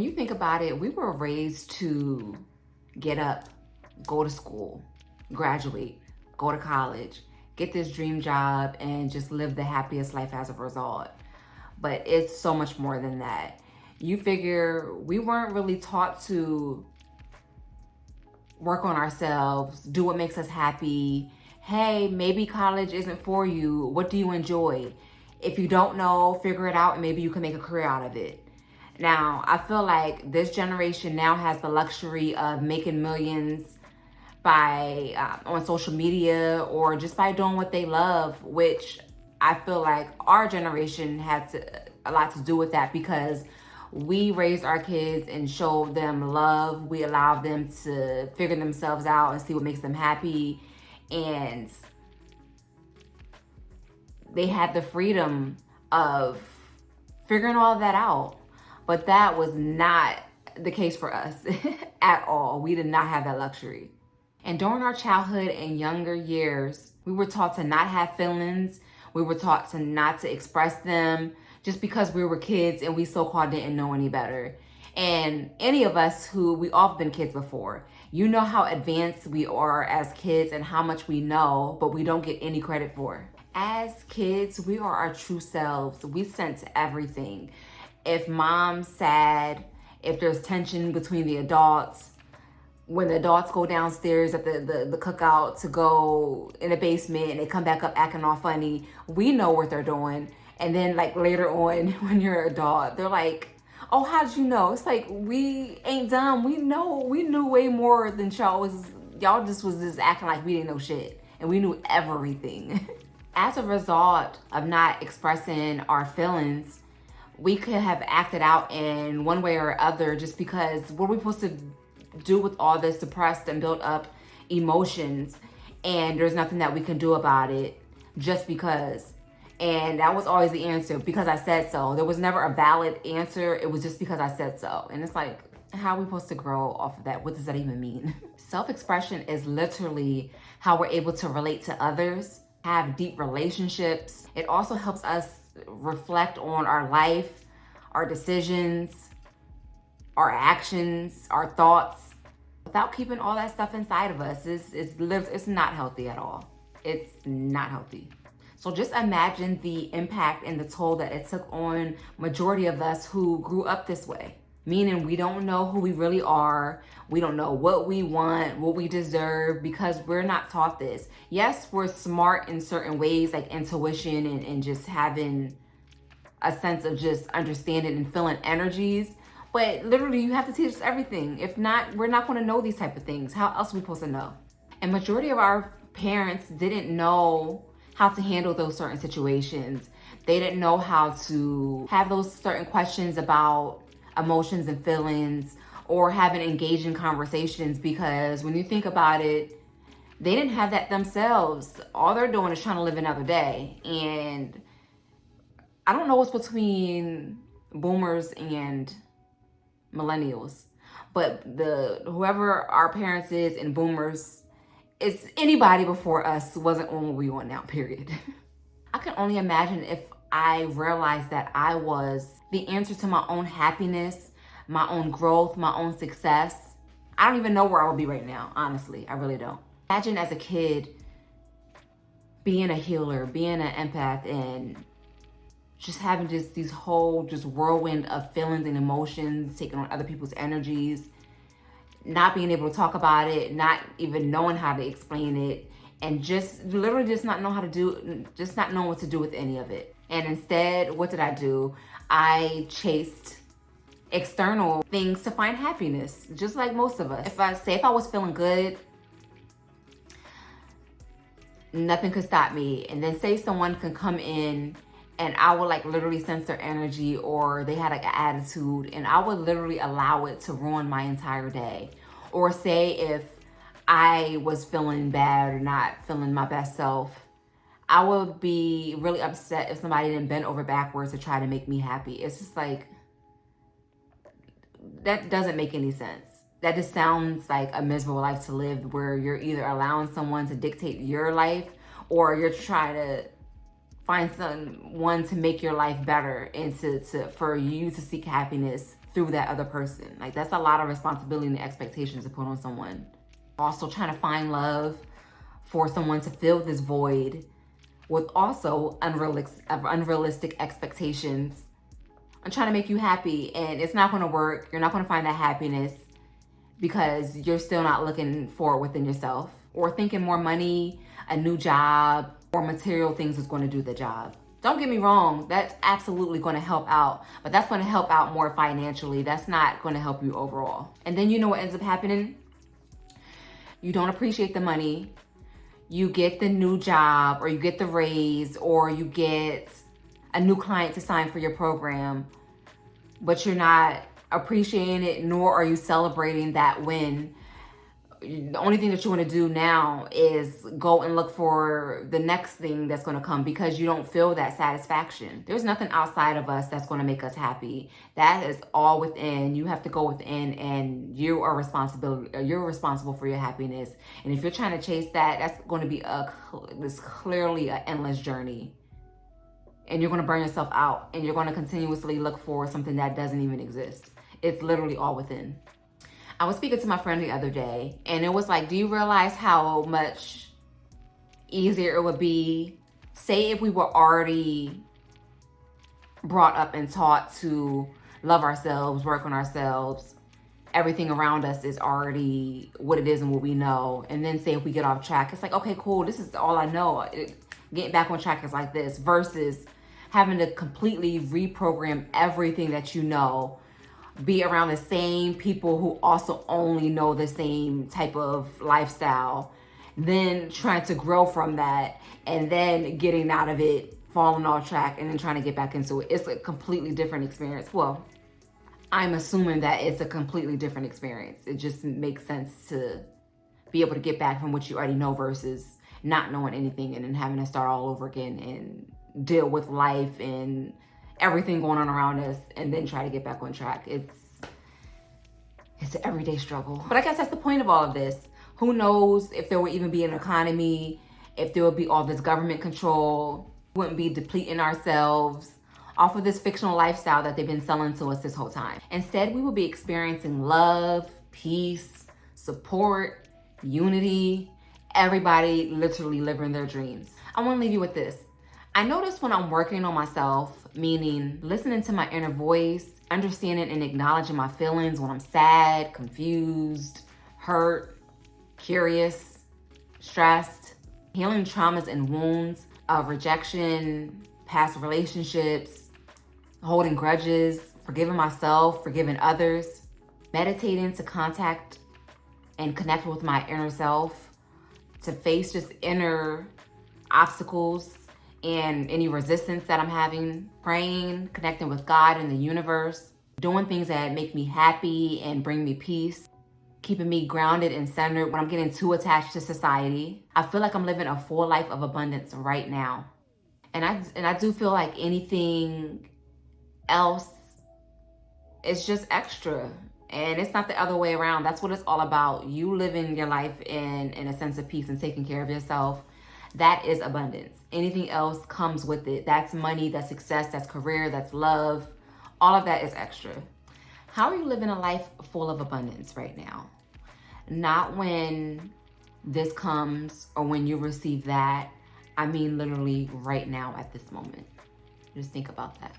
When you think about it, we were raised to get up, go to school, graduate, go to college, get this dream job, and just live the happiest life as a result. But it's so much more than that. You figure we weren't really taught to work on ourselves, do what makes us happy. Hey, maybe college isn't for you. What do you enjoy? If you don't know, figure it out and maybe you can make a career out of it. Now, I feel like this generation now has the luxury of making millions by on social media or just by doing what they love, which I feel like our generation had a lot to do with that because we raised our kids and showed them love. We allowed them to figure themselves out and see what makes them happy. And they had the freedom of figuring all of that out. But that was not the case for us at all. We did not have that luxury. And during our childhood and younger years, we were taught to not have feelings. We were taught to not to express them just because we were kids and we so-called didn't know any better. And any of us we all been kids before, you know how advanced we are as kids and how much we know, but we don't get any credit for. As kids, we are our true selves. We sense everything. If mom's sad, if there's tension between the adults, when the adults go downstairs at the cookout to go in the basement and they come back up acting all funny, we know what they're doing. And then like later on when you're an adult, they're like, oh, how did you know? It's like, we ain't dumb. We knew way more than y'all was. Y'all just was just acting like we didn't know shit and we knew everything. As a result of not expressing our feelings, we could have acted out in one way or other just because what are we supposed to do with all this suppressed and built up emotions? And there's nothing that we can do about it just because. And that was always the answer, because I said so. There was never a valid answer. It was just because I said so. And it's like, how are we supposed to grow off of that? What does that even mean? Self-expression is literally how we're able to relate to others, have deep relationships. It also helps us reflect on our life, our decisions, our actions, our thoughts, without keeping all that stuff inside of us. It's not healthy at all. It's not healthy. So just imagine the impact and the toll that it took on majority of us who grew up this way. Meaning we don't know who we really are. We don't know what we want, what we deserve, because we're not taught this. Yes, we're smart in certain ways, like intuition and just having a sense of just understanding and feeling energies. But literally you have to teach us everything. If not, we're not going to know these type of things. How else are we supposed to know? And majority of our parents didn't know how to handle those certain situations. They didn't know how to have those certain questions about emotions and feelings or having engaging conversations, because when you think about it, they didn't have that themselves. All they're doing is trying to live another day. And I don't know what's between boomers and millennials, but whoever our parents is and boomers, it's anybody before us wasn't on what we on now, period. I can only imagine if I realized that I was the answer to my own happiness, my own growth, my own success. I don't even know where I would be right now, honestly. I really don't. Imagine as a kid being a healer, being an empath, and just having these whole whirlwind of feelings and emotions, taking on other people's energies, not being able to talk about it, not even knowing how to explain it, and just literally just not knowing what to do with any of it. And instead, what did I do? I chased external things to find happiness, just like most of us. If I was feeling good, nothing could stop me. And then say someone can come in and I would like literally sense their energy, or they had like an attitude, and I would literally allow it to ruin my entire day. Or say if I was feeling bad or not feeling my best self, I would be really upset if somebody didn't bend over backwards to try to make me happy. It's just like, that doesn't make any sense. That just sounds like a miserable life to live, where you're either allowing someone to dictate your life or you're trying to find someone to make your life better and for you to seek happiness through that other person. Like, that's a lot of responsibility and expectations to put on someone. Also trying to find love for someone to fill this void with also unrealistic expectations. I'm trying to make you happy, and it's not going to work. You're not going to find that happiness because you're still not looking for it within yourself, or thinking more money, a new job, or material things is going to do the job. Don't get me wrong, that's absolutely going to help out, but that's going to help out more financially. That's not going to help you overall. And then you know what ends up happening? You don't appreciate the money. You get the new job, or you get the raise, or you get a new client to sign for your program, but you're not appreciating it, nor are you celebrating that win. The only thing that you want to do now is go and look for the next thing that's going to come, because you don't feel that satisfaction. There's nothing outside of us that's going to make us happy. That is all within. You have to go within, and you are you're responsible for your happiness. And if you're trying to chase that, that's going to be this clearly an endless journey. And you're going to burn yourself out, and you're going to continuously look for something that doesn't even exist. It's literally all within. I was speaking to my friend the other day, and it was like, do you realize how much easier it would be, say if we were already brought up and taught to love ourselves, work on ourselves, everything around us is already what it is and what we know. And then say if we get off track, it's like, okay, cool, this is all I know. Getting back on track is like this, versus having to completely reprogram everything that you know, be around the same people who also only know the same type of lifestyle, then trying to grow from that, and then getting out of it, falling off track, and then trying to get back into it. It's a completely different experience. Well, I'm assuming that it's a completely different experience. It just makes sense to be able to get back from what you already know versus not knowing anything and then having to start all over again and deal with life and everything going on around us, and then try to get back on track. It's an everyday struggle. But I guess that's the point of all of this. Who knows if there will even be an economy, if there would be all this government control, wouldn't be depleting ourselves off of this fictional lifestyle that they've been selling to us this whole time. Instead, we will be experiencing love, peace, support, unity, everybody literally living their dreams. I want to leave you with this. I notice when I'm working on myself, meaning listening to my inner voice, understanding and acknowledging my feelings when I'm sad, confused, hurt, curious, stressed, healing traumas and wounds of rejection, past relationships, holding grudges, forgiving myself, forgiving others, meditating to contact and connect with my inner self, to face just inner obstacles and any resistance that I'm having, praying, connecting with God and the universe, doing things that make me happy and bring me peace, keeping me grounded and centered when I'm getting too attached to society. I feel like I'm living a full life of abundance right now. And I do feel like anything else is just extra. And it's not the other way around. That's what it's all about. You living your life in a sense of peace and taking care of yourself. That is abundance. Anything else comes with it. That's money, that's success, that's career, that's love. All of that is extra. How are you living a life full of abundance right now? Not when this comes or when you receive that. I mean literally right now at this moment. Just think about that.